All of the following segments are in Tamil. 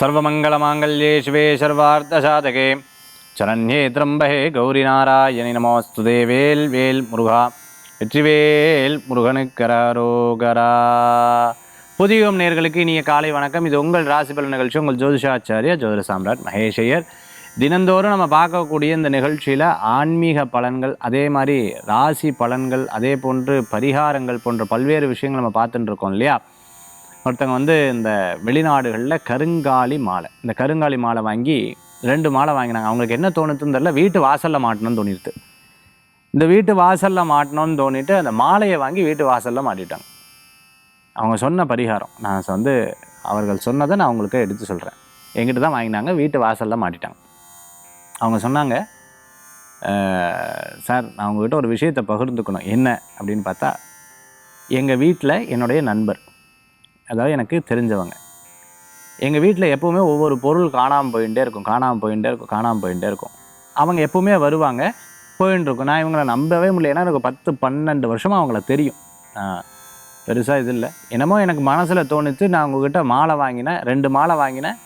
सर्वमङ्गलमाङ्गल्ये शिवे सर्वार्थसाधके शरण्ये त्र्यम्बके गौरीनारायणि नमोऽस्तुते வேல் வேல் முருகா வெற்றிவேல் முருகனுக்கரோகரா. புதியம் நேயர்களுக்கு இனிய காலை வணக்கம். இது உங்கள் ராசி பலன் நிகழ்ச்சி. உங்கள் ஜோதிஷாச்சாரியா ஜோதிட சாம்ராட் மகேஷ் ஐயர். தினந்தோறும் நம்ம பார்க்கக்கூடிய இந்த நிகழ்ச்சியில் ஆன்மீக பலன்கள், அதே மாதிரி ராசி பலன்கள், அதே போன்று பரிகாரங்கள் போன்ற பல்வேறு விஷயங்கள் நம்ம பார்த்துட்டு இருக்கோம் இல்லையா. ஒருத்தங்க இந்த வெளிநாடுகளில் கருங்காலி மாலை, இந்த கருங்காலி மாலை வாங்கி 2 மாலை வாங்கினாங்க. அவங்களுக்கு என்ன தோணுதுன்னு தெரியல, வீட்டு வாசலில் மாட்டணும்னு தோணிடுது. இந்த வீட்டு வாசலில் மாட்டணும்னு தோணிட்டு அந்த மாலையை வாங்கி வீட்டு வாசலில் மாட்டிட்டாங்க. அவங்க சொன்ன பரிகாரம் நான் அவர்கள் சொன்னதை நான் அவங்களுக்கு எடுத்து சொல்கிறேன். எங்கிட்ட தான் வாங்கினாங்க, வீட்டு வாசலில் மாட்டிட்டாங்க. அவங்க சொன்னாங்க, சார் நான் உங்ககிட்ட ஒரு விஷயத்தை பகிர்ந்துக்கணும். என்ன அப்படின்னு பார்த்தா, எங்கள் வீட்டில் என்னுடைய நண்பர், அதாவது எனக்கு தெரிஞ்சவங்க, எங்கள் வீட்டில் எப்போவுமே ஒவ்வொரு பொருள் காணாமல் போயிட்டே இருக்கும். அவங்க எப்போவுமே வருவாங்க, போயின்னு இருக்கும். நான் இவங்களை நம்பவே முடியல. ஏன்னா எனக்கு 10-12 வருஷமாக அவங்கள தெரியும். பெருசாக இது இல்லை. என்னமோ எனக்கு மனசில் தோணுச்சு, நான் உங்ககிட்ட மாலை வாங்கினேன், 2 மாலை வாங்கினேன்,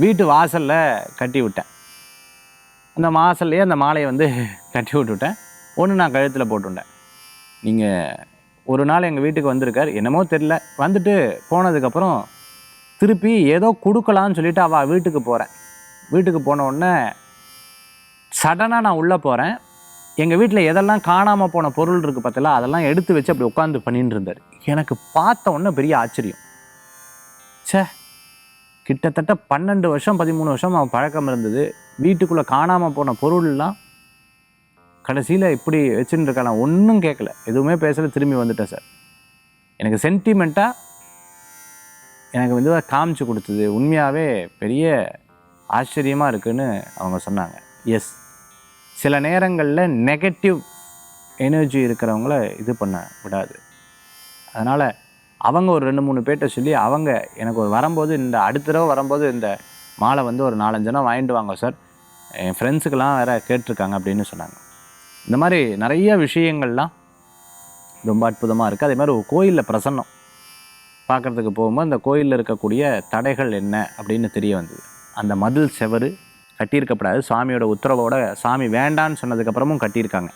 வீட்டு வாசலில் கட்டி விட்டேன். அந்த வாசல்லையே அந்த மாலையை கட்டி விட்டுவிட்டேன். ஒன்று நான் கழுத்தில் போட்டுவிட்டேன். நீங்கள் ஒரு நாள் எங்கள் வீட்டுக்கு வந்திருக்கார், என்னமோ தெரில, வந்துட்டு போனதுக்கப்புறம் திருப்பி ஏதோ கொடுக்கலான்னு சொல்லிவிட்டு அவள் வீட்டுக்கு போகிறேன். வீட்டுக்கு போன உடனே சடனாக நான் உள்ளே போகிறேன். எங்கள் வீட்டில் எதெல்லாம் காணாமல் போன பொருள் இருக்குது பார்த்தல, அதெல்லாம் எடுத்து வச்சு அப்படி உட்காந்து பண்ணின்னு இருந்தார். எனக்கு பார்த்த உடனே பெரிய ஆச்சரியம். கிட்டத்தட்ட 12 வருஷம் 13 வருஷம் அவன் பழக்கம் இருந்தது. வீட்டுக்குள்ளே காணாமல் போன பொருள்லாம் கடைசியில் இப்படி வச்சுட்டு இருக்கலாம். ஒன்றும் கேட்கல, எதுவுமே பேசல, திரும்பி வந்துட்டேன் சார். எனக்கு சென்டிமெண்ட்டாக எனக்கு காமிச்சு கொடுத்தது உண்மையாகவே பெரிய ஆச்சரியமாக இருக்குதுன்னு அவங்க சொன்னாங்க. எஸ், சில நேரங்களில் நெகட்டிவ் எனர்ஜி இருக்கிறவங்கள இது பண்ண விடாது. அதனால் அவங்க ஒரு 2-3 பேர்கிட்ட சொல்லி, அவங்க எனக்கு ஒரு வரும்போது, இந்த அடுத்த தடவை வரும்போது இந்த மாலை ஒரு 4-5 ஜனம் வாங்கிட்டு வாங்க சார், என் ஃப்ரெண்ட்ஸுக்கெல்லாம் வேறு கேட்டிருக்காங்க அப்படின்னு சொன்னாங்க. இந்த மாதிரி நிறைய விஷயங்கள்லாம் ரொம்ப அற்புதமாக இருக்குது. அதே மாதிரி ஒரு கோயிலில் பிரசன்னம் பார்க்குறதுக்கு போகும்போது அந்த கோயிலில் இருக்கக்கூடிய தடைகள் என்ன அப்படின்னு தெரிய வந்தது. அந்த மதில் செவரு கட்டியிருக்கப்படாது, சாமியோட உத்தரவோட, சாமி வேண்டான்னு சொன்னதுக்கப்புறமும் கட்டியிருக்காங்க.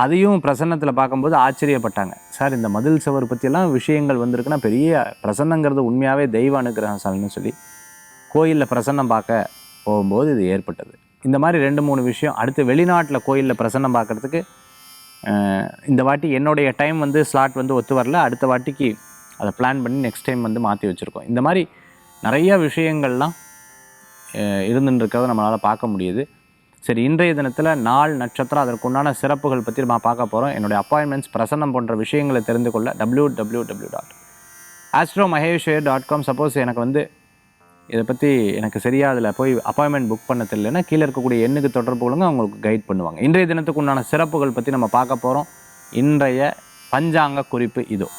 அதையும் பிரசன்னத்தில் பார்க்கும்போது ஆச்சரியப்பட்டாங்க. சார், இந்த மதில் செவரு பற்றியெல்லாம் விஷயங்கள் வந்திருக்குன்னா பெரிய பிரசன்னங்கிறது உண்மையாகவே தெய்வ அனுகிரகம் சார்னு சொல்லி கோயிலில் பிரசன்னம் பார்க்க போகும்போது இது ஏற்பட்டது. இந்த மாதிரி 2-3 விஷயம். அடுத்து வெளிநாட்டில் கோயிலில் பிரசன்னம் பார்க்குறதுக்கு இந்த வாட்டி என்னுடைய டைம் ஸ்லாட் ஒத்து வரல. அடுத்த வாட்டிக்கு அதை பிளான் பண்ணி நெக்ஸ்ட் டைம் மாற்றி வச்சுருக்கோம். இந்த மாதிரி நிறைய விஷயங்கள்லாம் இருந்துன்னு இருக்கிறத நம்மளால் பார்க்க முடியுது. சரி, இன்றைய தினத்தில் நாள், நட்சத்திரம், அதற்குண்டான சிறப்புகள் பற்றி நம்ம பார்க்க போகிறோம். என்னுடைய அப்பாயின்மெண்ட்ஸ், பிரசன்னம் போன்ற விஷயங்களை தெரிந்து கொள்ள www.astromaheshwar.com. சப்போஸ் எனக்கு இதை பற்றி எனக்கு சரியாக அதில் போய் அப்பாயின்மெண்ட் புக் பண்ண தெரியலன்னா கீழே இருக்கக்கூடிய எண்ணுக்கு தொடர்பு கொள்ளுங்க, அவங்களுக்கு கைட் பண்ணுவாங்க. இன்றைய தினத்துக்கு உண்டான சிறப்புகள் பற்றி நம்ம பார்க்க போகிறோம். இன்றைய பஞ்சாங்க குறிப்பு இதோ.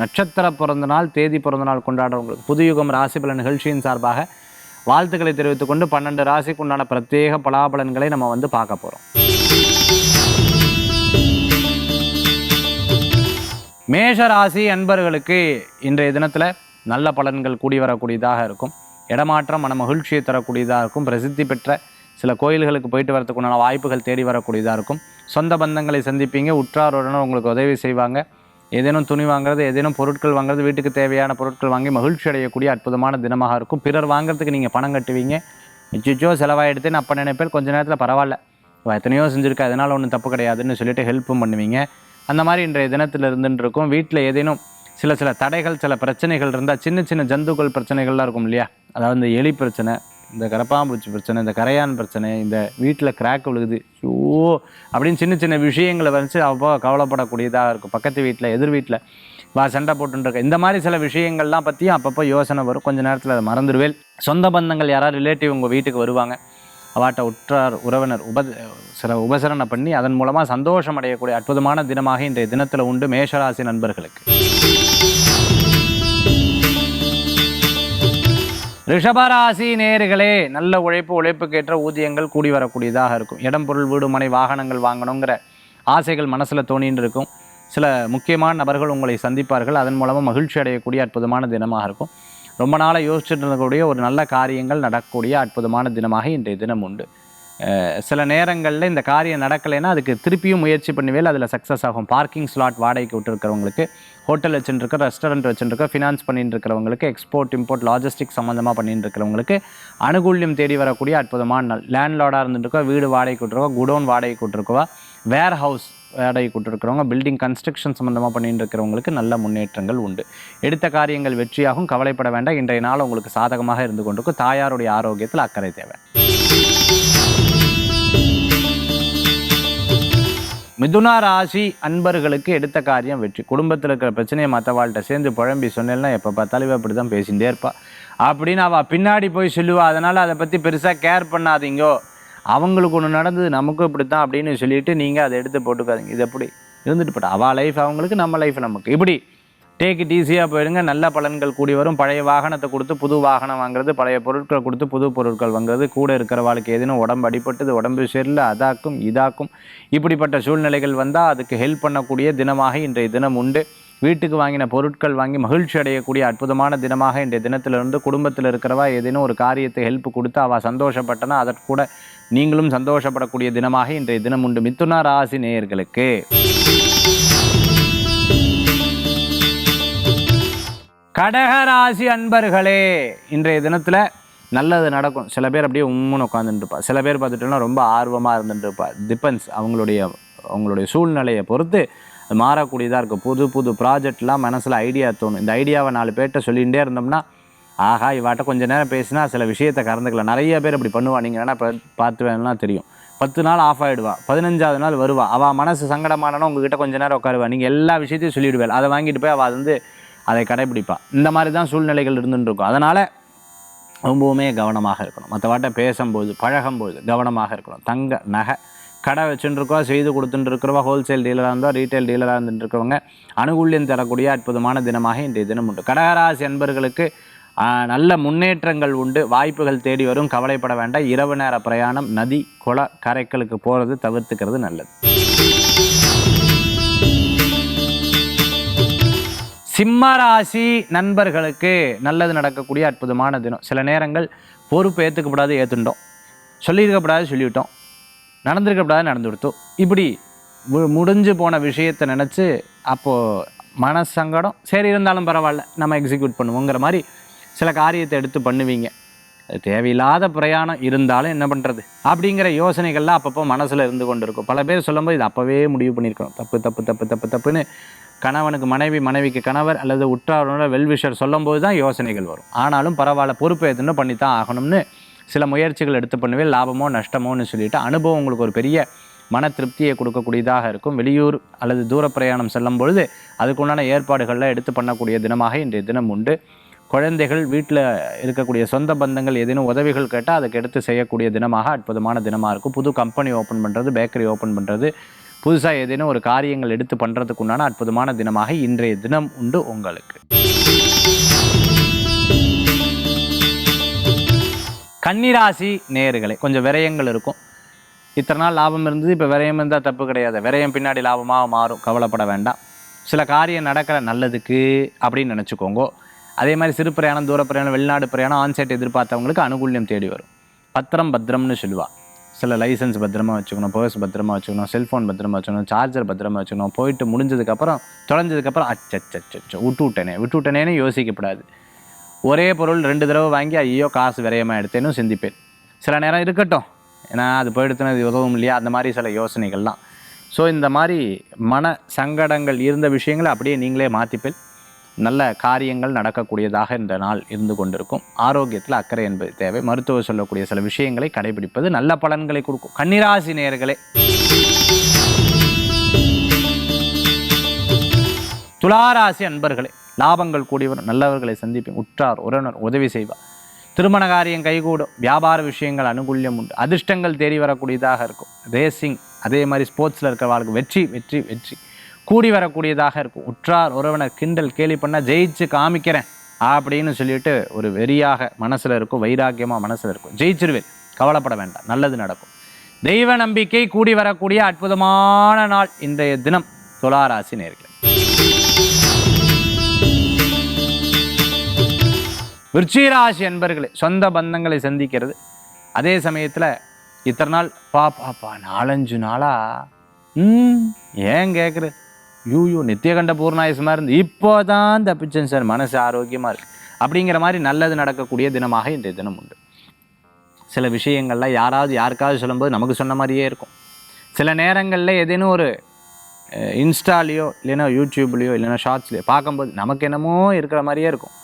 நட்சத்திர பிறந்த நாள், தேதி பிறந்த நாள் கொண்டாடுறவங்களுக்கு புதுயுகம் ராசி பலன் நிகழ்ச்சியின் சார்பாக வாழ்த்துக்களை தெரிவித்துக் கொண்டு 12 ராசிக்கு உண்டான பிரத்யேக பலாபலன்களை நம்ம பார்க்க போகிறோம். மேஷ ராசி அன்பர்களுக்கு இன்றைய தினத்தில் நல்ல பலன்கள் கூடி வரக்கூடியதாக இருக்கும். இடமாற்றம் மன மகிழ்ச்சியை தரக்கூடியதாக இருக்கும். பிரசித்தி பெற்ற சில கோயில்களுக்கு போயிட்டு வரதுக்குண்டான வாய்ப்புகள் தேடி வரக்கூடியதாக இருக்கும். சொந்த பந்தங்களை சந்திப்பீங்க. உற்றாருடன் உங்களுக்கு உதவி செய்வாங்க. ஏதேனும் துணி வாங்குறது, ஏதேனும் பொருட்கள் வாங்குறது, வீட்டுக்கு தேவையான பொருட்கள் வாங்கி மகிழ்ச்சி அடையக்கூடிய அற்புதமான தினமாக இருக்கும். பிறர் வாங்குறதுக்கு நீங்கள் பணம் கட்டுவீங்க. நிச்சயோ செலவாயிடுதுன்னு அப்போ நினைப்பேன். கொஞ்சம் நேரத்தில் பரவாயில்ல, எத்தனையோ செஞ்சுருக்கா, அதனால் ஒன்றும் தப்பு கிடையாதுன்னு சொல்லிட்டு ஹெல்ப்பும் பண்ணுவீங்க. அந்த மாதிரி இன்றைய தினத்தில் இருந்துட்டு இருக்கும். வீட்டில் ஏதேனும் சில தடைகள், சில பிரச்சனைகள் இருந்தால், சின்ன ஜந்துக்கள் பிரச்சனைகள்லாம் இருக்கும் இல்லையா, அதாவது இந்த எலி பிரச்சனை, இந்த கரப்பாம்பூச்சி பிரச்சனை, இந்த கரையான் பிரச்சனை, இந்த வீட்டில் கிராக் விழுகுது, அப்படின்னு சின்ன விஷயங்களை அப்போ கவலைப்படக்கூடியதாக இருக்கும். பக்கத்து வீட்டில், எதிர் வீட்டில் சண்டை போட்டுருக்க, இந்த மாதிரி சில விஷயங்கள்லாம் பற்றியும் அப்பப்போ யோசனை வரும். கொஞ்சம் நேரத்தில் அதை மறந்துடுவேல். சொந்த பந்தங்கள் யாராவது ரிலேட்டிவ் உங்கள் வீட்டுக்கு வருவாங்க. அவாட்ட உற்றார் உறவினர் சில உபசரணை பண்ணி அதன் மூலமாக சந்தோஷம் அடையக்கூடிய அற்புதமான தினமாக இன்றைய தினத்தில் உண்டு மேஷராசி நண்பர்களுக்கு. ரிஷபராசி நேயர்களே, நல்ல உழைப்புக்கேற்ற ஊதியங்கள் கூடி வரக்கூடியதாக இருக்கும். இடம் பொருள் வீடு மனை வாகனங்கள் வாங்கணுங்கிற ஆசைகள் மனசில் தோணின்னு இருக்கும். சில முக்கியமான நபர்கள் உங்களை சந்திப்பார்கள். அதன் மூலமாக மகிழ்ச்சி அடையக்கூடிய அற்புதமான தினமாக இருக்கும். ரொம்ப நாளாக யோசிச்சுட்டு இருக்கக்கூடிய ஒரு நல்ல காரியங்கள் நடக்கக்கூடிய அற்புதமான தினமாக இன்றைய தினம் உண்டு. சில நேரங்களில் இந்த காரியம் நடக்கலைன்னா அதுக்கு திருப்பியும் முயற்சி பண்ணுவேல், அதில் சக்ஸஸ் ஆகும். பார்க்கிங் ஸ்லாட் வாடகைக்கு விட்டுருக்கிறவங்களுக்கு, ஹோட்டல் வச்சுருக்க, ரெஸ்டாரண்ட் வச்சுருக்க, ஃபினான்ஸ் பண்ணிட்டு இருக்கிறவங்களுக்கு, எக்ஸ்போர்ட் இம்போர்ட் லாஜிஸ்டிக் சம்மந்தமாக பண்ணிட்டு இருக்கிறவங்களுக்கு அனுகூல்யம் தேடி வரக்கூடிய அற்புதமான நாள். லேண்ட்லார்டாக இருந்துருக்கோ, வீடு வாடகைக்கு விட்டுருக்கோ, குடோன் வாடகைக்கு விட்டுருக்கோவா, வேர் ஹவுஸ் வாடகைக்கு விட்டுருக்கிறவங்க, பில்டிங் கன்ஸ்ட்ரக்ஷன் சம்மந்தமாக பண்ணிட்டு இருக்கிறவங்களுக்கு நல்ல முன்னேற்றங்கள் உண்டு. எடுத்த காரியங்கள் வெற்றியாகும். கவலைப்பட வேண்டாம். இன்றைய நாள் உங்களுக்கு சாதகமாக இருந்து கொண்டிருக்கும். தாயாருடைய ஆரோக்கியத்தில் அக்கறை தேவை. மிதுன ராசி அன்பர்களுக்கு எடுத்த காரியம் வெற்றி. குடும்பத்தில் இருக்கிற பிரச்சனையை மற்றவாள்கிட்ட சேர்ந்து புழம்பி சொன்னேன்னா எப்போ பார்த்தாலும் அப்படி தான் பேசிகிட்டே இருப்பா அப்படின்னு அவள் பின்னாடி போய் சொல்லுவா. அதனால் அதை பற்றி பெருசாக கேர் பண்ணாதீங்கோ, அவங்களுக்கு ஒன்று நடந்தது நமக்கும் இப்படி தான் அப்படின்னு சொல்லிட்டு நீங்கள் அதை எடுத்து போட்டுக்காதீங்க. இது எப்படி இருந்துட்டு போட்டா அவள் லைஃப் அவங்களுக்கு, நம்ம லைஃப் நமக்கு. இப்படி டேக் இட் ஈஸியாக போயிடுங்க. நல்ல பலன்கள் கூடி வரும். பழைய வாகனத்தை கொடுத்து புது வாகனம் வாங்குறது, பழைய பொருட்களை கொடுத்து புது பொருட்கள் வாங்குறது, கூட இருக்கிறவாளுக்கு ஏதேனும் உடம்பு அடிபட்டது, உடம்பு சரியில்லை, அதாக்கும் இதாக்கும், இப்படிப்பட்ட சூழ்நிலைகள் வந்தால் அதுக்கு ஹெல்ப் பண்ணக்கூடிய தினமாக இன்றைய தினம் உண்டு. வீட்டுக்கு வாங்கின பொருட்கள் வாங்கி மகிழ்ச்சி அடையக்கூடிய அற்புதமான தினமாக இன்றைய தினத்திலிருந்து குடும்பத்தில் இருக்கிறவா ஏதேனும் ஒரு காரியத்தை ஹெல்ப் கொடுத்து அவள் சந்தோஷப்பட்டனா அதற்கு கூட நீங்களும் சந்தோஷப்படக்கூடிய தினமாக இன்றைய தினம் உண்டு. மிதுன ராசி நேயர்களுக்கு கடகராசி அன்பர்களே, இன்றைய தினத்தில் நல்லது நடக்கும். சில பேர் அப்படியே உம்முன்னு உட்காந்துட்டு இருப்பா. சில பேர் பார்த்துட்டோன்னா ரொம்ப ஆர்வமாக இருந்துட்டு இருப்பா. டிபெண்ட்ஸ் அவங்களுடைய சூழ்நிலையை பொறுத்து மாறக்கூடியதாக இருக்கும். புது புது ப்ராஜெக்ட்லாம் மனசில் ஐடியா தோணும். இந்த ஐடியாவை 4 பேர்கிட்ட சொல்லிகிட்டே இருந்தோம்னா ஆஹா இவாட்ட கொஞ்சம் நேரம் பேசினா சில விஷயத்தை கறந்துக்கலாம். நிறைய பேர் அப்படி பண்ணுவாள். நீங்கள் வேணால் பார்த்து வேணும்லாம் தெரியும். 10 நாள் ஆஃப் ஆகிடுவா, 15ஆவது நாள் வருவா. அவள் மனசு சங்கடமானனா உங்ககிட்ட கொஞ்சம் நேரம் உட்காருவா. நீங்கள் எல்லா விஷயத்தையும் சொல்லிவிடுவேன். அதை வாங்கிட்டு போய் அவள் அதை கடைபிடிப்பா. இந்த மாதிரி தான் சூழ்நிலைகள் இருந்துட்டு இருக்கும். அதனால் ரொம்பவுமே கவனமாக இருக்கணும். மற்றவாட்ட பேசும்போது பழகும்போது கவனமாக இருக்கணும். தங்க நகை கடை வச்சுட்டுருக்கோம், செய்து கொடுத்துட்டு இருக்கிறவா, ஹோல்சேல் டீலராக இருந்தோம், ரீட்டைல் டீலராக இருந்துட்டு இருக்கிறவங்க அனுகூல்யம் தரக்கூடிய அற்புதமான தினமாக இன்றைய தினம் உண்டு. கடகராசி அன்பர்களுக்கு நல்ல முன்னேற்றங்கள் உண்டு. வாய்ப்புகள் தேடி வரும். கவலைப்பட வேண்டாம். இரவு நேர பிரயாணம் நதி குள கரைகளுக்கு போகிறது தவிர்த்துக்கிறது நல்லது. சிம்மராசி நண்பர்களுக்கு நல்லது நடக்கக்கூடிய அற்புதமான தினம். சில நேரங்கள் பொறுப்பு ஏற்றுக்கப்படாது ஏற்றுட்டோம், சொல்லியிருக்கப்படாது சொல்லிவிட்டோம், நடந்திருக்கப்படாது நடந்து கொடுத்தோம். இப்படி முடிஞ்சு போன விஷயத்தை நினச்சி அப்போது மனசங்கடம். சரி இருந்தாலும் பரவாயில்ல நம்ம எக்ஸிக்யூட் பண்ணுவோங்கிற மாதிரி சில காரியத்தை எடுத்து பண்ணுவீங்க. அது தேவையில்லாத பிரயாணம் இருந்தாலும் என்ன பண்ணுறது அப்படிங்கிற யோசனைகள்லாம் அப்பப்போ மனசில் இருந்து கொண்டு இருக்கும். பல பேர் சொல்லும்போது இது அப்போவே முடிவு பண்ணியிருக்கணும். தப்பு தப்பு தப்பு தப்பு தப்புன்னு கணவனுக்கு மனைவி, மனைவிக்கு கணவர் அல்லது உற்றாரோட வெல்விஷர் சொல்லும்போது தான் யோசனைகள் வரும். ஆனாலும் பரவாயில்ல, பொறுப்பு ஏற்றுன்னு பண்ணித்தான் ஆகணும்னு சில முயற்சிகள் எடுத்து பண்ணுவே. லாபமோ நஷ்டமோன்னு சொல்லிட்டு அனுபவம் உங்களுக்கு ஒரு பெரிய மன திருப்தியை கொடுக்கக்கூடியதாக இருக்கும். வெளியூர் அல்லது தூர பிரயாணம் செல்லும் பொழுது அதுக்குண்டான ஏற்பாடுகளில் எடுத்து பண்ணக்கூடிய தினமாக இன்றைய தினம் உண்டு. குழந்தைகள், வீட்டில் இருக்கக்கூடிய சொந்த பந்தங்கள் ஏதேனும் உதவிகள் கேட்டால் அதுக்கு எடுத்து செய்யக்கூடிய தினமாக அற்புதமான தினமாக இருக்கும். புது கம்பெனி ஓப்பன் பண்ணுறது, பேக்கரி ஓப்பன் பண்ணுறது, புதுசாக ஏதேனும் ஒரு காரியங்கள் எடுத்து பண்ணுறதுக்கு உண்டான அற்புதமான தினமாக இன்றைய தினம் உண்டு உங்களுக்கு. கன்னிராசி நேயர்களே, கொஞ்சம் விரயங்கள் இருக்கும். இத்தனை நாள் லாபம் இருந்தது, இப்போ விரயம் இருந்தால் தப்பு கிடையாது. விரயம் பின்னாடி லாபமாக மாறும். கவலைப்பட வேண்டாம். சில காரியம் நடக்கிற நல்லதுக்கு அப்படின்னு நினச்சிக்கோங்க. அதே மாதிரி சிறு பிரயாணம், தூர பிரயாணம், வெளிநாடு பிரயாணம், ஆன்சைட் எதிர்பார்த்தவங்களுக்கு அனுகூல்யம் தேடி வரும். பத்திரம் பத்திரம்னு சொல்லுவாள். சில லைசன்ஸ் பத்திரமா வச்சுக்கணும், பர்ஸ் பத்திரமா வச்சுக்கணும், செல்ஃபோன் பத்திரமா வச்சுக்கணும், சார்ஜர் பத்திரமா வச்சுக்கணும். போயிட்டு முடிஞ்சதுக்கப்புறம் தொலைஞ்சதுக்கப்புறம் அச்சச்சோ விட்டுவிட்டனேன்னு யோசிக்கப்படாது. ஒரே பொருள் 2 தடவை வாங்கி ஐயோ காசு விரயமாக எடுத்தேன்னு சிந்திப்பேன். சில நேரம் இருக்கட்டும், ஏன்னா அது போயிடுத்துனா இது உதவும் இல்லையா, அந்த மாதிரி சில யோசனைகள்லாம். ஸோ இந்த மாதிரி மன சங்கடங்கள் இருந்த விஷயங்களை அப்படியே நீங்களே மாற்றிப்பேன். நல்ல காரியங்கள் நடக்கக்கூடியதாக இந்த நாள் இருந்து கொண்டிருக்கும். ஆரோக்கியத்தில் அக்கறை என்பது தேவை. மருத்துவர் சொல்லக்கூடிய சில விஷயங்களை கடைபிடிப்பது நல்ல பலன்களை கொடுக்கும். கன்னிராசி நேயர்களே, துளாராசி அன்பர்களே, லாபங்கள் கூடி வரும். நல்லவர்களை சந்திப்பேன். உற்றார் உறவினர் உதவி செய்வார். திருமண காரியம் கைகூடும், வியாபார விஷயங்கள் அனுகூல்யம் உண்டு, அதிர்ஷ்டங்கள் தேடி வரக்கூடியதாக இருக்கும். ரேசிங் அதே மாதிரி ஸ்போர்ட்ஸில் இருக்கிறவர்களுக்கு வெற்றி வெற்றி வெற்றி கூடி வரக்கூடியதாக இருக்கும். உற்றார் உறவினர் கிண்டல் கேலி பண்ணால் ஜெயிச்சு காமிக்கிறேன் அப்படின்னு சொல்லிட்டு ஒரு வெறியாக மனசில் இருக்கும், வைராக்கியமாக மனசில் இருக்கும். ஜெயிச்சிருவேன், கவலைப்பட வேண்டாம், நல்லது நடக்கும். தெய்வ நம்பிக்கை கூடி வரக்கூடிய அற்புதமான நாள் இன்றைய தினம் துலா ராசி நேயர்களே. விருச்சிக ராசி அன்பர்களே, சொந்த பந்தங்களை சந்திக்கிறது. அதே சமயத்தில் இத்தனை நாள் பாப்பா 4-5 நாளா ஏன் கேட்குறது, யூ நித்தியகண்ட பூர்ணாயுசமாக இருந்து இப்போ தான் தப்பிச்சேன் சார், மனசு ஆரோக்கியமாக இருக்குது அப்படிங்கிற மாதிரி நல்லது நடக்கக்கூடிய தினமாக இன்றைய தினம் உண்டு. சில விஷயங்கள்லாம் யாருக்காவது சொல்லும்போது நமக்கு சொன்ன மாதிரியே இருக்கும். சில நேரங்களில் ஏதேனும் ஒரு இன்ஸ்டாலேயோ இல்லைன்னா யூடியூப்லேயோ இல்லைன்னா ஷார்ட்ஸ்லையோ பார்க்கும்போது நமக்கு என்னமோ இருக்கிற மாதிரியே இருக்கும்.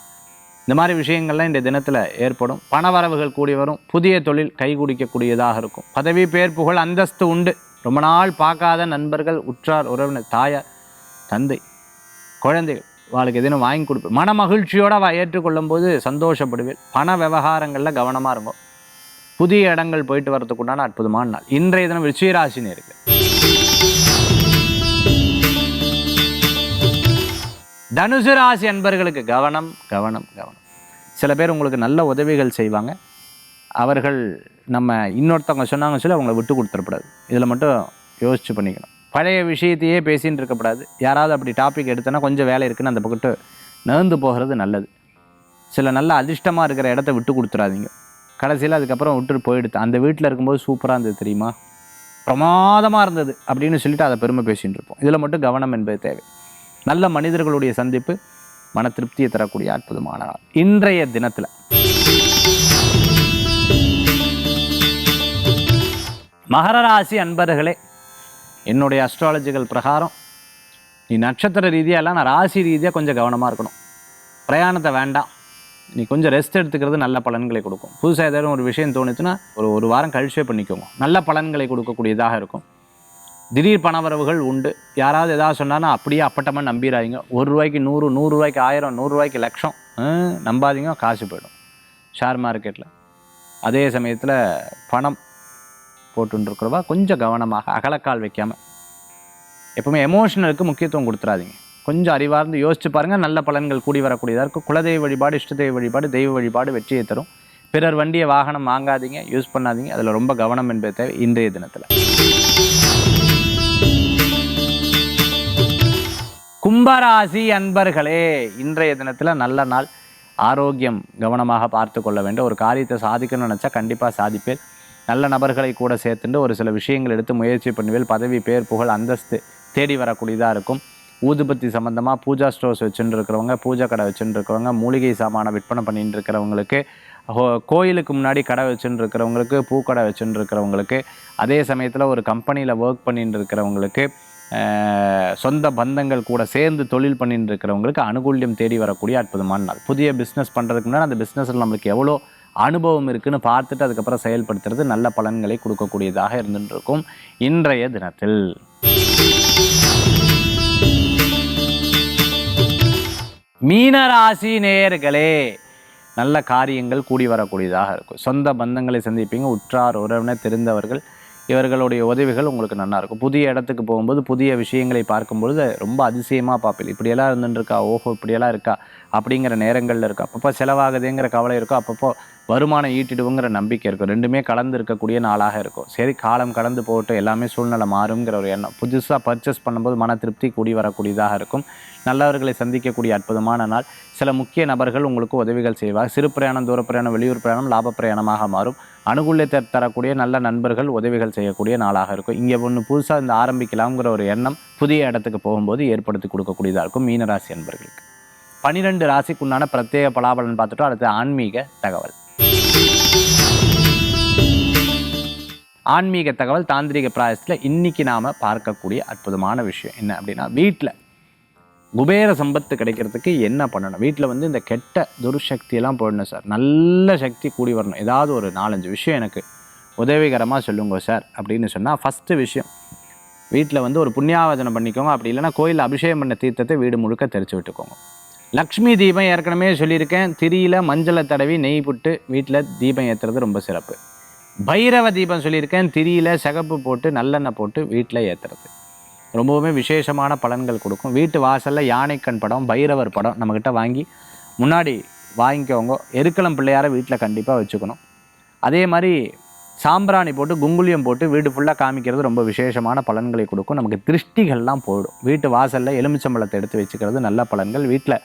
இந்த மாதிரி விஷயங்கள்லாம் இந்த தினத்தில் ஏற்படும். பணவரவுகள் கூடி வரும். புதிய தொழில் கைகூடிக்கக்கூடியதாக இருக்கும். பதவி பேர் புகழ் அந்தஸ்து உண்டு. ரொம்ப நாள் பார்க்காத நண்பர்கள், உற்றார் உறவினர், தாயார், தந்தை, குழந்தைகள் அவளுக்கு எதுவும் வாங்கி கொடுப்பேன். மன மகிழ்ச்சியோடு அவள் ஏற்றுக்கொள்ளும் போது சந்தோஷப்படுவேன். பண விவகாரங்களில் கவனமாக இருக்கும். புதிய இடங்கள் போயிட்டு வரதுக்குண்டான அற்புதமான நாள் இன்றைய தினம். விருச்சிக ராசி நேயர்களே, தனுசு ராசி அன்பர்களுக்கு கவனம் கவனம் கவனம். சில பேர் உங்களுக்கு நல்ல உதவிகள் செய்வாங்க. அவர்கள் நம்ம இன்னொருத்தவங்க சொன்னாங்க சொல்லி அவங்கள விட்டு கொடுத்துடக்கூடாது. இதில் மட்டும் யோசிச்சு பண்ணிக்கணும். பழைய விஷயத்தையே பேசின்னு இருக்கக்கூடாது. யாராவது அப்படி டாபிக் எடுத்தோன்னா கொஞ்சம் வேலை இருக்குன்னு அந்த பக்கத்து நகர்ந்து போகிறது நல்லது. சில நல்ல அதிர்ஷ்டமாக இருக்கிற இடத்த விட்டு கொடுத்துடாதீங்க. கடைசியில் அதுக்கப்புறம் விட்டுட்டு போயிடுது. அந்த வீட்டில் இருக்கும்போது சூப்பராக இருந்தது தெரியுமா, பிரமாதமாக இருந்தது அப்படின்னு சொல்லிட்டு அதை பெருமை பேசின்னு இருப்போம். இதில் மட்டும் கவனம் என்பது தேவை. நல்ல மனிதர்களுடைய சந்திப்பு மன திருப்தியை தரக்கூடிய அற்புதமான நாள் இன்றைய தினத்தில். மகர ராசி அன்பர்களே, என்னுடைய அஸ்ட்ராலஜிக்கல் பிரகாரம் நீ நட்சத்திர ரீதியாலாம் நான் ராசி ரீதியாக கொஞ்சம் கவனமாக இருக்கணும். பிரயாணத்தை வேண்டாம், நீ கொஞ்சம் ரெஸ்ட் எடுத்துக்கிறது நல்ல பலன்களை கொடுக்கும். புதுசாக ஏதாவது ஒரு விஷயம் தோணுச்சுன்னா ஒரு வாரம் கழிச்சே பண்ணிக்கோங்க, நல்ல பலன்களை கொடுக்கக்கூடியதாக இருக்கும். திடீர் பணவரவுகள் உண்டு. யாராவது எதாவது சொன்னான்னா அப்படியே அப்பட்டமாக நம்பிடாதீங்க. 1 ரூபாய்க்கு 100, 100 ரூபாய்க்கு 1000, 100 ரூபாய்க்கு லட்சம் நம்பாதீங்க, காசு போயிடும் ஷேர் மார்க்கெட்டில். அதே சமயத்தில் பணம் போட்டுருக்கிறவா கொஞ்சம் கவனமாக அகலக்கால் வைக்காமல் எப்பவுமே எமோஷனலுக்கு முக்கியத்துவம் கொடுத்துடாதீங்க. கொஞ்சம் அறிவார்ந்து யோசிச்சு பாருங்கள், நல்ல பலன்கள் கூடி வரக்கூடியதாக இருக்கும். குலதெய்வ வழிபாடு, இஷ்ட தெய்வ வழிபாடு, தெய்வ வழிபாடு வெற்றியை தரும். பிறர் வண்டியை வாகனம் வாங்காதீங்க, யூஸ் பண்ணாதீங்க. அதில் ரொம்ப கவனம் என்பது தேவை இன்றைய தினத்தில். கும்பராசி அன்பர்களே, இன்றைய தினத்தில் நல்ல நாள். ஆரோக்கியம் கவனமாக பார்த்து கொள்ள வேண்டும். ஒரு காரியத்தை சாதிக்கணும்னு நினச்சா கண்டிப்பாக சாதிப்பேன். நல்ல நபர்களை கூட சேர்த்துட்டு ஒரு சில விஷயங்கள் எடுத்து முயற்சி பண்ணுவேன். பதவி பேர் புகழ் அந்தஸ்து தேடி வரக்கூடியதாக இருக்கும். ஊதுபத்தி சம்மந்தமாக பூஜா ஸ்டோர்ஸ் வச்சுட்டு இருக்கிறவங்க, பூஜை கடை வச்சுட்டு இருக்கிறவங்க, மூலிகை சாமான விற்பனை பண்ணிட்டு இருக்கிறவங்களுக்கு, கோயிலுக்கு முன்னாடி கடை வச்சுட்டு இருக்கிறவங்களுக்கு, பூக்கடை வச்சுட்டு இருக்கிறவங்களுக்கு, அதே சமயத்தில் ஒரு கம்பெனியில் ஒர்க் பண்ணிட்டு இருக்கிறவங்களுக்கு, சொந்த பந்தங்கள் கூட சேர்ந்து தொழில் பண்ணிட்டு இருக்கிறவங்களுக்கு அனுகூல்யம் தேடி வரக்கூடிய அற்புதமான நாள். புதிய பிஸ்னஸ் பண்ணுறதுக்கு முன்னாடி அந்த பிஸ்னஸில் நம்மளுக்கு எவ்வளோ அனுபவம் இருக்குன்னு பார்த்துட்டு அதுக்கப்புறம் செயல்படுத்துறது நல்ல பலன்களை கொடுக்கக்கூடியதாக இருந்துட்டு இருக்கும் இன்றைய தினத்தில். மீனராசி நேயர்களே, நல்ல காரியங்கள் கூடி வரக்கூடியதாக இருக்கும். சொந்த பந்தங்களை சந்திப்பீங்க. உற்றார் உறவினர் தெரிந்தவர்கள் இவர்களுடைய உதவிகள் உங்களுக்கு நல்லா இருக்கும். புதிய இடத்துக்கு போகும்போது புதிய விஷயங்களை பார்க்கும்பொழுது ரொம்ப அதிசயமாக பார்ப்பீங்க. இப்படியெல்லாம் இருந்துருக்கா, ஓஹோ இப்படியெல்லாம் இருக்கா அப்படிங்கிற நேரங்களில் இருக்கும். அப்பப்போ செலவாகுதுங்கிற கவலை இருக்கும், அப்பப்போ வருமானம் ஈட்டிடுவோங்கிற நம்பிக்கை இருக்கும். ரெண்டுமே கலந்து இருக்கக்கூடிய நாளாக இருக்கும். சரி, காலம் கடந்து போட்டு எல்லாமே சூழ்நிலை மாறுங்கிற ஒரு எண்ணம். புதுசாக பர்ச்சேஸ் பண்ணும்போது மன திருப்தி கூடி வரக்கூடியதாக இருக்கும். நல்லவர்களை சந்திக்கக்கூடிய அற்புதமான நாள். சில முக்கிய நபர்கள் உங்களுக்கு உதவிகள் செய்வார். சிறு பிரயாணம், தூர பிரயாணம், வெளியூர் பிரயாணம் லாப பிரயாணமாக மாறும். அனுகூலத்தை தரக்கூடிய நல்ல நண்பர்கள் உதவிகள் செய்யக்கூடிய நாளாக இருக்கும். இங்கே ஒன்று புதுசாக இந்த ஆரம்பிக்கலாம்ங்கிற ஒரு எண்ணம் புதிய இடத்துக்கு போகும்போது ஏற்படுத்தி கொடுக்கக்கூடியதாக இருக்கும் மீனராசி அன்பர்களுக்கு. 12 ராசிக்குண்டான பிரத்யேக பலாபலன் பார்த்துட்டோம். அடுத்து ஆன்மீக தகவல். ஆன்மீக தகவல் தாந்திரிக பிராயசத்தில் இன்னைக்கு நாம் பார்க்கக்கூடிய அற்புதமான விஷயம் என்ன அப்படின்னா, வீட்டில் குபேர சம்பத்து கிடைக்கிறதுக்கு என்ன பண்ணணும். வீட்டில் இந்த கெட்ட துர்சக்தியெல்லாம் போடணும் சார், நல்ல சக்தி கூடி வரணும். ஏதாவது ஒரு 4-5 விஷயம் எனக்கு உதவிகரமாக சொல்லுங்க சார் அப்படின்னு சொன்னால், ஃபஸ்ட்டு விஷயம் வீட்டில் ஒரு புண்ணியாவதனம் பண்ணிக்கோங்க. அப்படி இல்லைன்னா கோயிலில் அபிஷேகம் பண்ண தீர்த்தத்தை வீடு முழுக்க தெரிச்சு விட்டுக்கோங்க. லக்ஷ்மி தீபம் ஏற்கனவே சொல்லியிருக்கேன், திரியில் மஞ்சளை தடவி நெய் புட்டு வீட்டில் தீபம் ஏற்றுறது ரொம்ப சிறப்பு. பைரவ தீபம் சொல்லியிருக்கேன், திரியில் சிகப்பு போட்டு நல்லெண்ணெய் போட்டு வீட்டில் ஏற்றுறது ரொம்பவுமே விசேஷமான பலன்கள் கொடுக்கும். வீட்டு வாசலில் யானைக்கண் படம், பைரவர் படம் நம்மக்கிட்ட வாங்கி முன்னாடி வாங்கிக்கோங்க. எருக்களம் பிள்ளையாரை வீட்டில் கண்டிப்பாக வச்சுக்கணும். அதே மாதிரி சாம்பிராணி போட்டு குங்குலியம் போட்டு வீடு ஃபுல்லாக காமிக்கிறது ரொம்ப விசேஷமான பலன்களை கொடுக்கும். நமக்கு திருஷ்டிகள்லாம் போயிடும். வீட்டு வாசலில் எலுமிச்சம்பழத்தை எடுத்து வச்சுக்கிறது நல்ல பலன்கள். வீட்டில்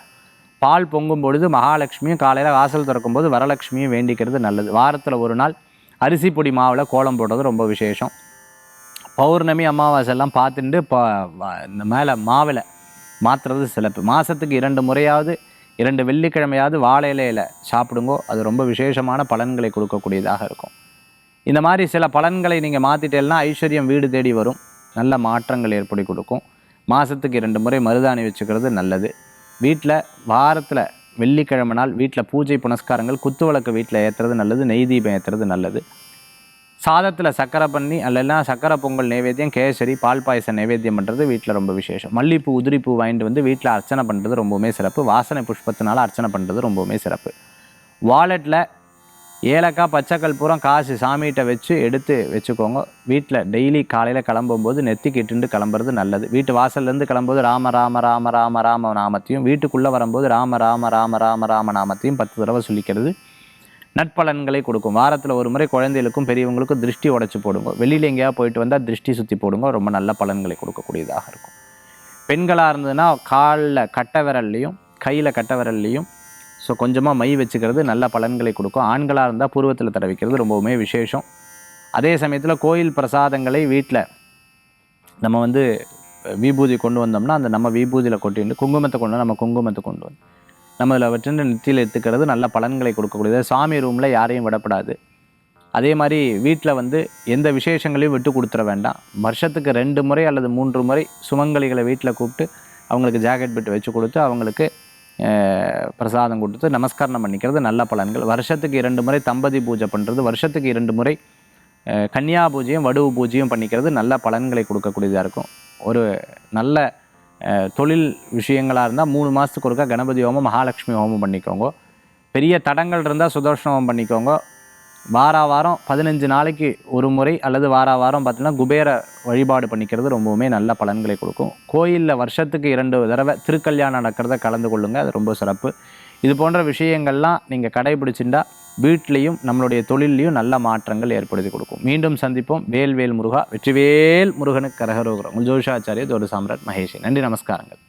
பால் பொங்கும் பொழுது மகாலட்சுமியும், காலையில் வாசல் திறக்கும் போது வரலட்சுமியும் வேண்டிக்கிறது நல்லது. வாரத்தில் ஒரு நாள் அரிசி பொடி மாவில் கோலம் போடுறது ரொம்ப விசேஷம். பௌர்ணமி அமாவாசை எல்லாம் பார்த்துட்டு இந்த மேலே மாவில் மாற்றுறது சிறப்பு. மாதத்துக்கு 2 முறையாவது 2 வெள்ளிக்கிழமையாவது வாழை இலையில் சாப்பிடுங்கோ. அது ரொம்ப விசேஷமான பலன்களை கொடுக்கக்கூடியதாக இருக்கும். இந்த மாதிரி சில பலன்களை நீங்கள் மாற்றிட்டேன்னா ஐஸ்வர்யம் வீடு தேடி வரும். நல்ல மாற்றங்கள் ஏற்படுத்தி கொடுக்கும். மாதத்துக்கு 2 முறை மருதாணி வச்சுக்கிறது நல்லது. வீட்டில் வாரத்தில் வெள்ளிக்கிழமை நாள் வீட்டில் பூஜை புனஸ்காரங்கள், குத்து விளக்கு வீட்டில் ஏற்றுறது நல்லது. நெய் தீபம் ஏற்றுறது நல்லது. சாதத்தில் சக்கரை பண்ணி அல்லனா சக்கரை பொங்கல் நைவேத்தியம், கேசரி, பால் பாயசம் நைவேத்தியம் பண்ணுறது வீட்டில் ரொம்ப விசேஷம். மல்லிப்பூ உதிரிப்பூ வாங்கிட்டு வந்து வீட்டில் அர்ச்சனை பண்ணுறது ரொம்பவுமே சிறப்பு. வாசனை புஷ்பத்தினால அர்ச்சனை பண்ணுறது ரொம்பவுமே சிறப்பு. வாலெட்டில் ஏலக்காய், பச்சை கற்பூரம், காசு சாமிகிட்ட வச்சு எடுத்து வச்சுக்கோங்க. வீட்டில் டெய்லி காலையில் கிளம்பும்போது நெத்திக்கு இட்டுண்டு கிளம்புறது நல்லது. வீட்டு வாசல்லேருந்து கிளம்பும்போது ராம ராம ராம ராம ராம நாமத்தையும், வீட்டுக்குள்ளே வரும்போது ராம ராம ராம ராம ராம நாமத்தையும் 10 தடவை சொல்லிக்கிறது நட்பலன்களை கொடுக்கும். வாரத்தில் ஒரு முறை குழந்தைகளுக்கும் பெரியவங்களுக்கும் திருஷ்டி உடைச்சி போடுங்க. வெளியில் எங்கேயா போயிட்டு வந்தால் திருஷ்டி சுற்றி போடுங்க. ரொம்ப நல்ல பலன்களை கொடுக்கக்கூடியதாக இருக்கும். பெண்களாக இருந்ததுன்னா காலில் கட்டை விரல்லையும் கையில் கட்டை விரல்லையும் கொஞ்சமாக மை வச்சுக்கிறது நல்ல பலன்களை கொடுக்கும். ஆண்களாக இருந்தால் பூர்வத்தில் தடவிக்கிறது ரொம்பவுமே விசேஷம். அதே சமயத்தில் கோயில் பிரசாதங்களை வீட்டில் நம்ம விபூதி கொண்டு வந்தோம்னா அந்த நம்ம விபூதியில் கொட்டிட்டு குங்குமத்தை கொண்டு நம்ம குங்குமத்தை கொண்டு வந்து நம்ம இதில் வச்சு நெத்தியில் எடுத்துக்கிறது நல்ல பலன்களை கொடுக்கக்கூடியது. சாமி ரூமில் யாரையும் விடப்படாது. அதே மாதிரி வீட்டில் எந்த விசேஷங்களையும் விட்டு கொடுத்துட வேண்டாம். வருஷத்துக்கு 2 முறை அல்லது 3 முறை சுமங்கலிகளை வீட்டில் கூப்பிட்டு அவங்களுக்கு ஜாக்கெட் பிட்டு வச்சு கொடுத்து அவங்களுக்கு பிரசாதம் கொடுத்து நமஸ்காரம் பண்ணிக்கிறது நல்ல பலன்கள். வருஷத்துக்கு 2 முறை தம்பதி பூஜை பண்ணுறது, வருஷத்துக்கு 2 முறை கன்னியா பூஜையும் வடுவு பூஜையும் பண்ணிக்கிறது நல்ல பலன்களை கொடுக்கக்கூடியதாக இருக்கும். ஒரு நல்ல தொழில் விஷயங்களாக இருந்தால் 3 மாதத்துக்கு ஒருக்கா கணபதி ஹோமம், மகாலட்சுமி ஹோமம் பண்ணிக்கோங்க. பெரிய தடங்கள் இருந்தால் சுதர்ஷன ஹோமம் பண்ணிக்கோங்க. வாரம் 15 நாளைக்கு ஒரு முறை அல்லது வாரம் பார்த்தீங்கன்னா குபேர வழிபாடு பண்ணிக்கிறது ரொம்பவுமே நல்ல பலன்களை கொடுக்கும். கோயிலில் வருஷத்துக்கு 2 தடவை திருக்கல்யாணம் நடக்கிறத கலந்து கொள்ளுங்கள். அது ரொம்ப சிறப்பு. இது போன்ற விஷயங்கள்லாம் நீங்கள் கடைபிடிச்சிருந்தா வீட்லேயும் நம்மளுடைய தொழிலையும் நல்ல மாற்றங்கள் ஏற்படுத்தி கொடுக்கும். மீண்டும் சந்திப்போம். வேல்வேல் முருகா, வெற்றிவேல் முருகனுக்கு கரகரோகரம். உங்கள் ஜோதிஷாச்சாரிய ஜோதி சாம்ராட் மகேஷ். நன்றி, நமஸ்காரங்கள்.